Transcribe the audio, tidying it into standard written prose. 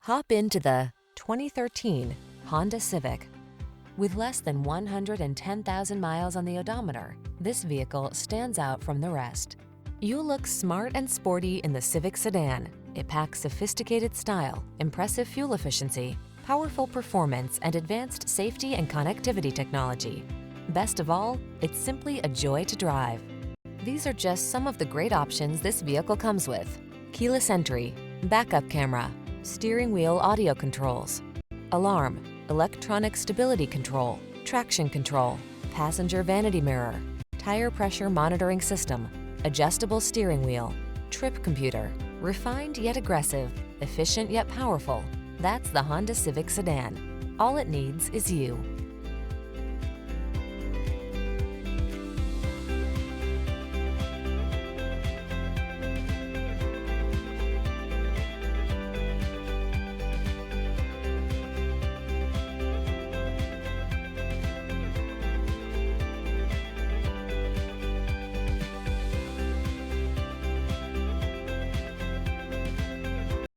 Hop into the 2013 Honda Civic. With less than 110,000 miles on the odometer, this vehicle stands out from the rest. You'll look smart and sporty in the Civic sedan. It packs sophisticated style, impressive fuel efficiency, powerful performance, and advanced safety and connectivity technology. Best of all, it's simply a joy to drive. These are just some of the great options this vehicle comes with: keyless entry, backup camera, steering wheel audio controls, alarm, electronic stability control, traction control, passenger vanity mirror, tire pressure monitoring system, adjustable steering wheel, trip computer. Refined yet aggressive, efficient yet powerful. That's the Honda Civic sedan. All it needs is you.